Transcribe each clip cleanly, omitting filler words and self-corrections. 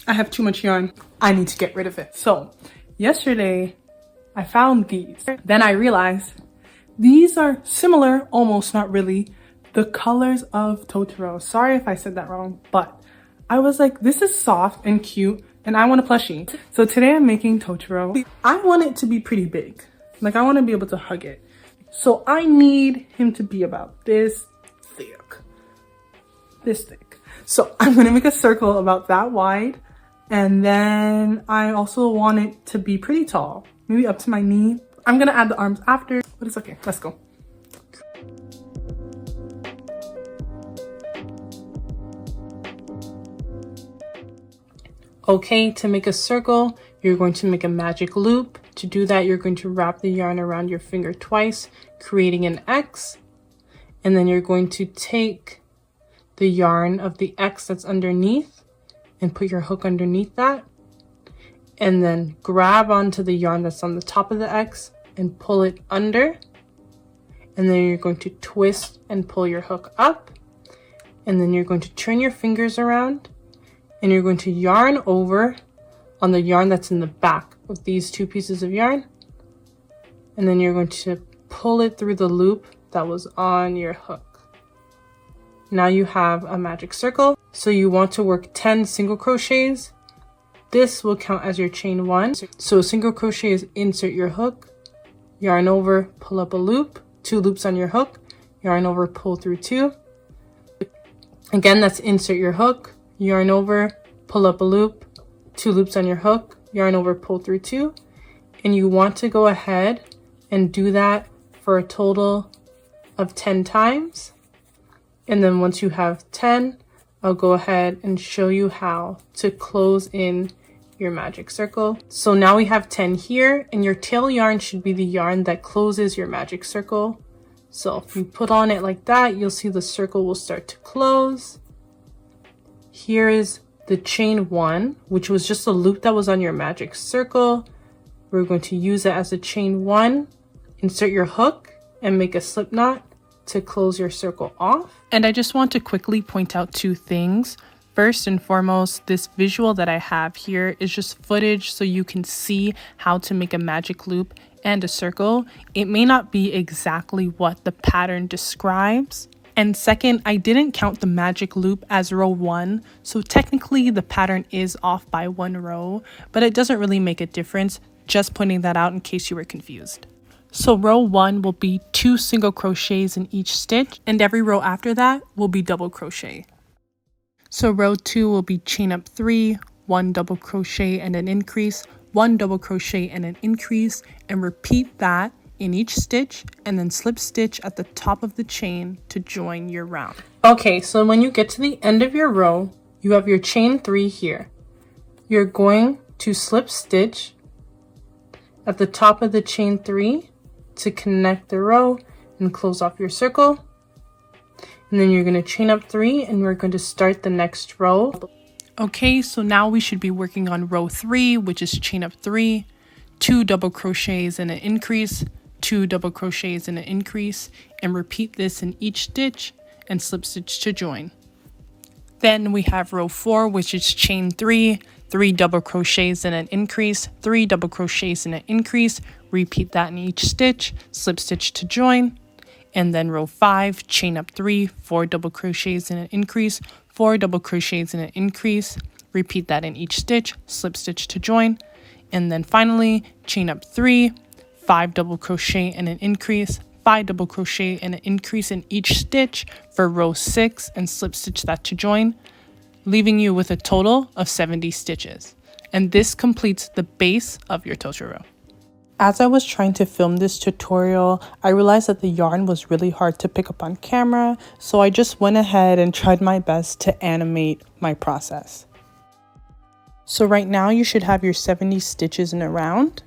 I have too much yarn. I need to get rid of it. So yesterday I found these. Then I realized these are similar, almost, not really, the colors of Totoro. Sorry if I said that wrong, but I was like, this is soft and cute and I want a plushie. So today I'm making Totoro. I want it to be pretty big. Like, I want to be able to hug it. So I need him to be about this thick. This thick. So I'm going to make a circle about that wide. And then I also want it to be pretty tall. Maybe up to my knee. I'm going to add the arms after, but it's okay. Let's go. Okay, to make a circle, you're going to make a magic loop. To do that, you're going to wrap the yarn around your finger twice, creating an X. And then you're going to take the yarn of the X that's underneath and put your hook underneath that. And then grab onto the yarn that's on the top of the X and pull it under. And then you're going to twist and pull your hook up. And then you're going to turn your fingers around and you're going to yarn over on the yarn that's in the back of these two pieces of yarn. And then you're going to pull it through the loop that was on your hook. Now you have a magic circle. So you want to work 10 single crochets. This will count as your chain 1. So a single crochet is insert your hook, yarn over, pull up a loop, 2 loops on your hook, yarn over, pull through 2. Again, that's insert your hook, yarn over, pull up a loop, 2 loops on your hook, yarn over, pull through 2. And you want to go ahead and do that for a total of 10 times. And then once you have 10, I'll go ahead and show you how to close in your magic circle. So now we have 10 here, and your tail yarn should be the yarn that closes your magic circle. So if you put on it like that, you'll see the circle will start to close. Here is the chain 1, which was just a loop that was on your magic circle. We're going to use it as a chain 1. Insert your hook and make a slip knot to close your circle off. And I just want to quickly point out 2 things. First and foremost, this visual that I have here is just footage so you can see how to make a magic loop and a circle. It may not be exactly what the pattern describes. And second, I didn't count the magic loop as row 1, so technically the pattern is off by 1 row, but it doesn't really make a difference, just pointing that out in case you were confused. So row 1 will be 2 single crochets in each stitch, and every row after that will be double crochet. So row 2 will be chain up 3, 1 double crochet and an increase, 1 double crochet and an increase, and repeat that in each stitch, and then slip stitch at the top of the chain to join your round. Okay, so when you get to the end of your row, you have your chain 3 here. You're going to slip stitch at the top of the chain 3 to connect the row and close off your circle. And then you're going to chain up 3 and we're going to start the next row. Okay, so now we should be working on row 3, which is chain up 3, 2 double crochets and an increase, 2 double crochets and an increase, and repeat this in each stitch and slip stitch to join. Then we have row 4, which is chain 3, 3 double crochets and an increase, 3 double crochets and an increase, repeat that in each stitch, slip stitch to join. And then row 5, chain up 3, 4 double crochets and an increase, 4 double crochets and an increase, repeat that in each stitch, slip stitch to join. And then finally, chain up 3, 5 double crochet and an increase, 5 double crochet and an increase in each stitch for row 6 and slip stitch that to join, leaving you with a total of 70 stitches. And this completes the base of your Totoro. As I was trying to film this tutorial, I realized that the yarn was really hard to pick up on camera, so I just went ahead and tried my best to animate my process. So right now you should have your 70 stitches in a round.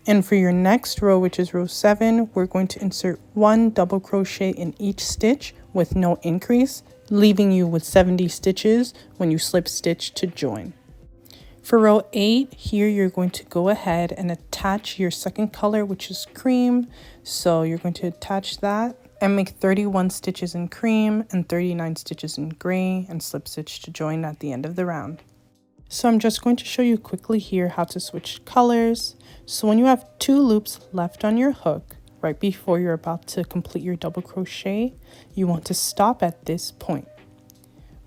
And for your next row, which is row 7, we're going to insert 1 double crochet in each stitch with no increase, leaving you with 70 stitches when you slip stitch to join. For row 8, here you're going to go ahead and attach your second color, which is cream. So you're going to attach that and make 31 stitches in cream and 39 stitches in gray and slip stitch to join at the end of the round. So I'm just going to show you quickly here how to switch colors. So when you have 2 loops left on your hook, right before you're about to complete your double crochet, you want to stop at this point.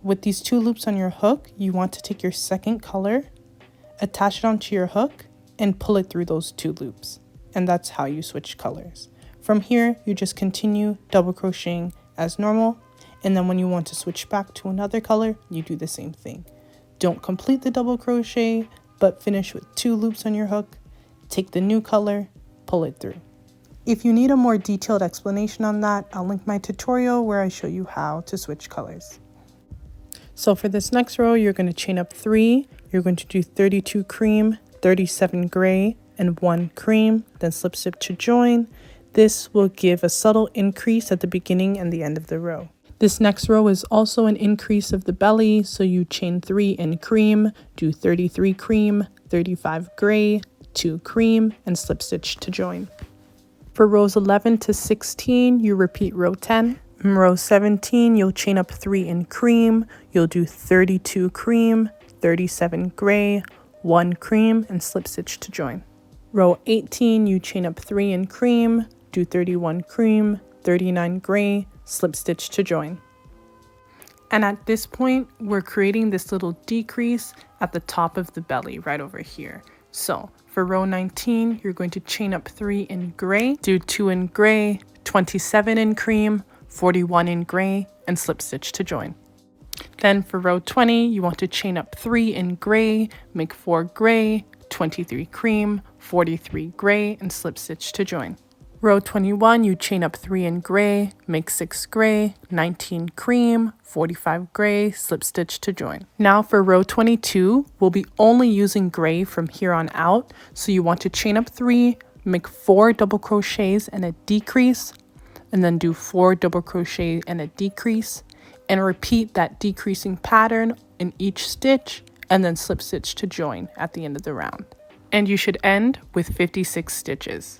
With these 2 loops on your hook, you want to take your second color, attach it onto your hook, and pull it through those 2 loops. And that's how you switch colors. From here, you just continue double crocheting as normal, and then when you want to switch back to another color, you do the same thing. Don't complete the double crochet, but finish with 2 loops on your hook, take the new color, pull it through. If you need a more detailed explanation on that, I'll link my tutorial where I show you how to switch colors. So for this next row, you're going to chain up 3, you're going to do 32 cream, 37 gray, and 1 cream, then slip stitch to join. This will give a subtle increase at the beginning and the end of the row. This next row is also an increase of the belly, so you chain 3 in cream, do 33 cream, 35 gray, 2 cream, and slip stitch to join. For rows 11 to 16, you repeat row 10. In row 17, you'll chain up 3 in cream, you'll do 32 cream, 37 gray, 1 cream, and slip stitch to join. Row 18, you chain up 3 in cream, do 31 cream, 39 gray, slip stitch to join. And at this point, we're creating this little decrease at the top of the belly right over here. So for row 19, you're going to chain up 3 in gray, do 2 in gray, 27 in cream, 41 in gray, and slip stitch to join. Then for row 20, you want to chain up 3 in gray, make 4 gray, 23 cream, 43 gray, and slip stitch to join. Row 21, you chain up 3 in gray, make 6 gray, 19 cream, 45 gray, slip stitch to join. Now for row 22, we'll be only using gray from here on out. So you want to chain up 3, make 4 double crochets and a decrease, and then do 4 double crochet and a decrease, and repeat that decreasing pattern in each stitch, and then slip stitch to join at the end of the round. And you should end with 56 stitches.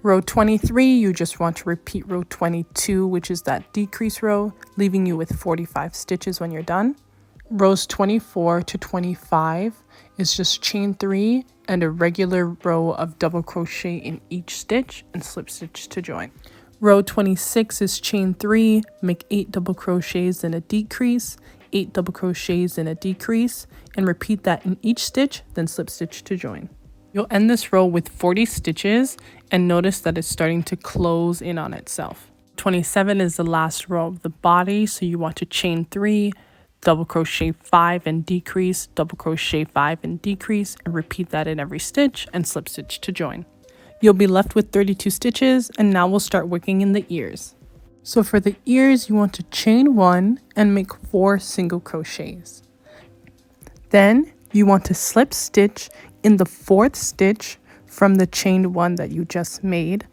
Row 23, you just want to repeat row 22, which is that decrease row, leaving you with 45 stitches when you're done. Rows 24 to 25 is just chain 3 and a regular row of double crochet in each stitch and slip stitch to join. Row 26 is chain 3, make 8 double crochets and a decrease, 8 double crochets and a decrease, and repeat that in each stitch, then slip stitch to join. You'll end this row with 40 stitches and notice that it's starting to close in on itself. 27 is the last row of the body, so you want to chain 3, double crochet 5 and decrease, double crochet 5 and decrease, and repeat that in every stitch and slip stitch to join. You'll be left with 32 stitches, and now we'll start working in the ears. So for the ears, you want to chain 1 and make 4 single crochets. Then you want to slip stitch in the 4th stitch from the chain 1 that you just made,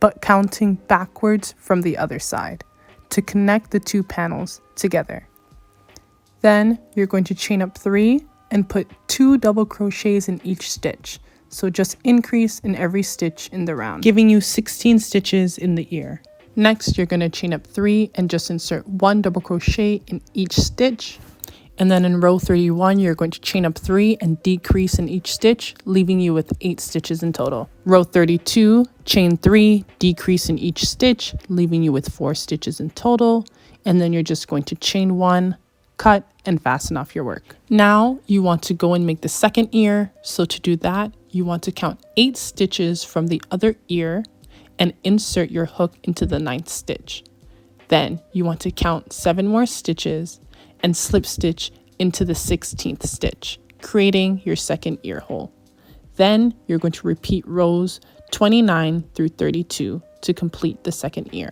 but counting backwards from the other side to connect the 2 panels together. Then you're going to chain up 3 and put 2 double crochets in each stitch. So just increase in every stitch in the round, giving you 16 stitches in the ear. Next, you're going to chain up 3 and just insert 1 double crochet in each stitch. And then in row 31, you're going to chain up 3 and decrease in each stitch, leaving you with 8 stitches in total. Row 32, chain 3, decrease in each stitch, leaving you with 4 stitches in total. And then you're just going to chain 1, cut, and fasten off your work. Now you want to go and make the second ear. So to do that, you want to count 8 stitches from the other ear and insert your hook into the 9th stitch. Then you want to count 7 more stitches and slip stitch into the 16th stitch, creating your second ear hole. Then you're going to repeat rows 29 through 32 to complete the second ear.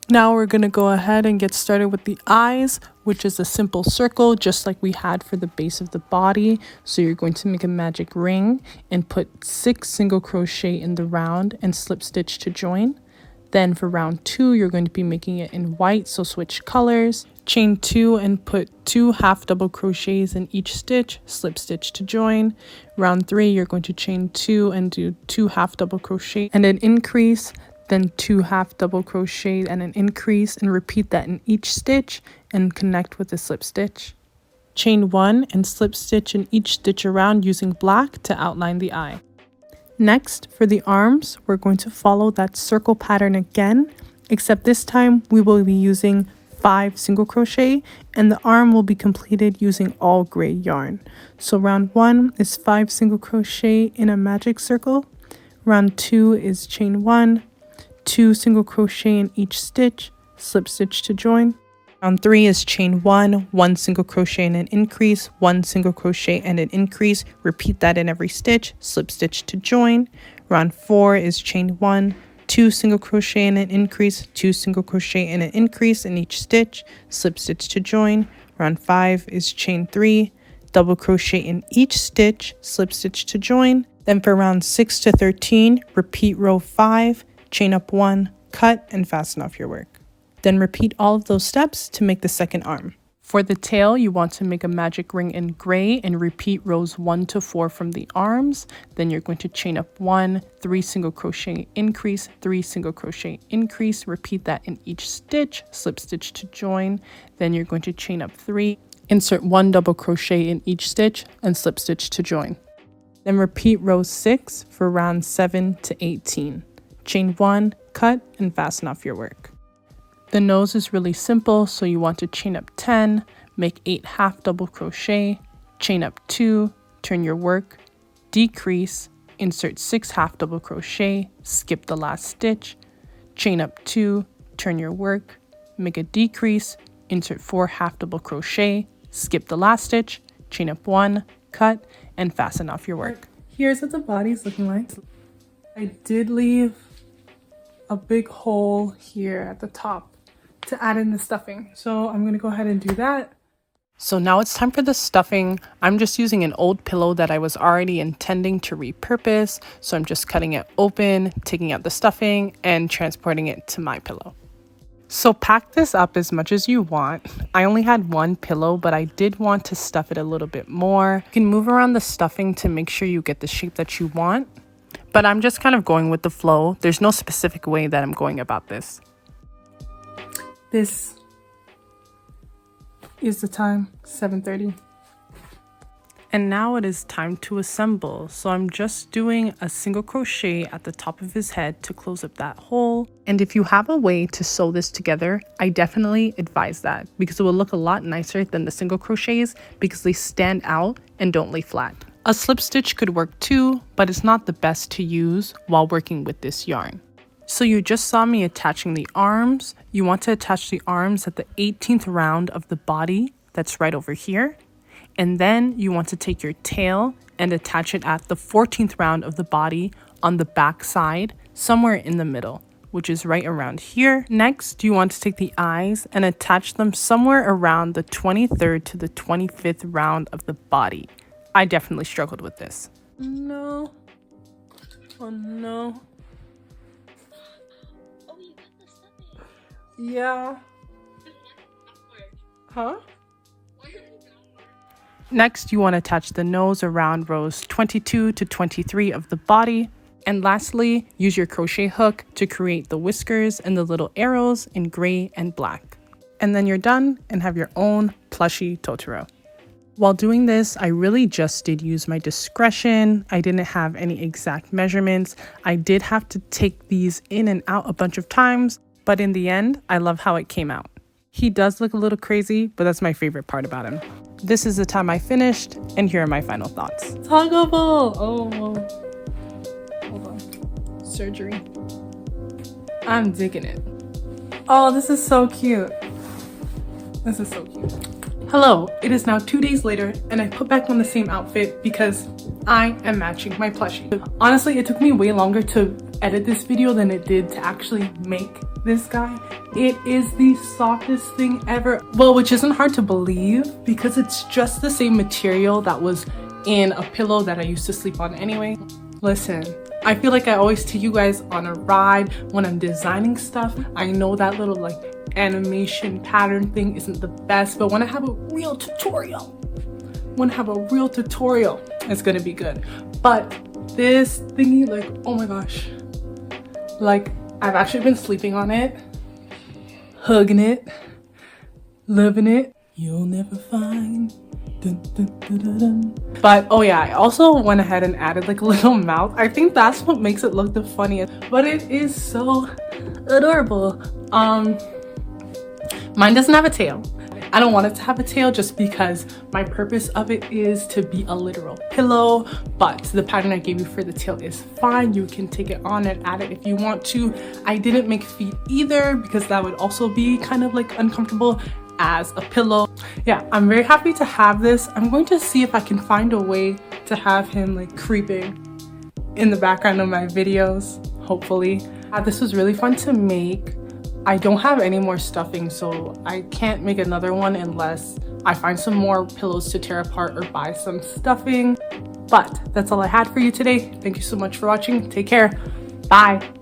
Now we're going to go ahead and get started with the eyes, which is a simple circle just like we had for the base of the body. So you're going to make a magic ring and put 6 single crochet in the round and slip stitch to join. Then for round 2, you're going to be making it in white, so switch colors. Chain 2 and put 2 half double crochets in each stitch, slip stitch to join. Round 3, you're going to chain 2 and do 2 half double crochet and an increase, then 2 half double crochet and an increase, and repeat that in each stitch and connect with the slip stitch. Chain 1 and slip stitch in each stitch around using black to outline the eye. Next, for the arms, we're going to follow that circle pattern again, except this time we will be using 5 single crochet and the arm will be completed using all gray yarn. So round 1 is 5 single crochet in a magic circle. Round 2 is chain 1, 2 single crochet in each stitch, slip stitch to join. Round 3 is chain 1, 1 single crochet and an increase, 1 single crochet and an increase. Repeat that in every stitch, slip stitch to join. Round 4 is chain 1, 2 single crochet and an increase, 2 single crochet and an increase in each stitch, slip stitch to join. Round 5 is chain 3, double crochet in each stitch, slip stitch to join. Then for round 6 to 13, repeat row 5, chain up 1, cut and fasten off your work. Then repeat all of those steps to make the second arm. For the tail, you want to make a magic ring in gray and repeat rows 1 to 4 from the arms. Then you're going to chain up 1, 3 single crochet increase, 3 single crochet increase. Repeat that in each stitch, slip stitch to join. Then you're going to chain up 3, insert 1 double crochet in each stitch and slip stitch to join. Then repeat row 6 for round 7 to 18. Chain 1, cut and fasten off your work. The nose is really simple, so you want to chain up 10, make 8 half double crochet, chain up 2, turn your work, decrease, insert 6 half double crochet, skip the last stitch, chain up 2, turn your work, make a decrease, insert 4 half double crochet, skip the last stitch, chain up 1, cut, and fasten off your work. Here's what the body's looking like. I did leave a big hole here at the top to add in the stuffing, so I'm gonna go ahead and do that. So now it's time for the stuffing. I'm just using an old pillow that I was already intending to repurpose, so I'm just cutting it open, taking out the stuffing, and transporting it to my pillow. So pack this up as much as you want. I only had one pillow, but I did want to stuff it a little bit more. You can move around the stuffing to make sure you get the shape that you want, but I'm just kind of going with the flow. There's no specific way that I'm going about this. This is the time, 7:30. And now it is time to assemble. So I'm just doing a single crochet at the top of his head to close up that hole. And if you have a way to sew this together, I definitely advise that because it will look a lot nicer than the single crochets because they stand out and don't lay flat. A slip stitch could work too, but it's not the best to use while working with this yarn. So you just saw me attaching the arms. You want to attach the arms at the 18th round of the body that's right over here. And then you want to take your tail and attach it at the 14th round of the body on the back side, somewhere in the middle, which is right around here. Next, you want to take the eyes and attach them somewhere around the 23rd to the 25th round of the body. I definitely struggled with this. No. Oh no. Oh, you got the stuffing. Yeah. Huh? Next, you want to attach the nose around rows 22 to 23 of the body. And lastly, use your crochet hook to create the whiskers and the little arrows in gray and black. And then you're done and have your own plushie Totoro. While doing this, I really just did use my discretion. I didn't have any exact measurements. I did have to take these in and out a bunch of times, but in the end, I love how it came out. He does look a little crazy, but that's my favorite part about him. This is the time I finished, and here are my final thoughts. Toggable! Oh, hold on. Surgery. I'm digging it. Oh, this is so cute. This is so cute. Hello, it is now 2 days later, and I put back on the same outfit because I am matching my plushie. Honestly, it took me way longer to edit this video than it did to actually make this guy. It is the softest thing ever. Well, which isn't hard to believe because it's just the same material that was in a pillow that I used to sleep on anyway. Listen, I feel like I always take you guys on a ride when I'm designing stuff. I know that little like animation pattern thing isn't the best, but when I have a real tutorial, it's gonna be good. But this thingy, like, oh my gosh, like I've actually been sleeping on it, hugging it, loving it. You'll never find But oh yeah, I also went ahead and added like a little mouth. I think that's what makes it look the funniest, but it is so adorable. Mine doesn't have a tail. I don't want it to have a tail just because my purpose of it is to be a literal pillow, but the pattern I gave you for the tail is fine. You can take it on and add it if you want to. I didn't make feet either because that would also be kind of like uncomfortable as a pillow. Yeah, I'm very happy to have this. I'm going to see if I can find a way to have him like creeping in the background of my videos, hopefully. This was really fun to make. I don't have any more stuffing, so I can't make another one unless I find some more pillows to tear apart or buy some stuffing. But that's all I had for you today. Thank you so much for watching. Take care. Bye.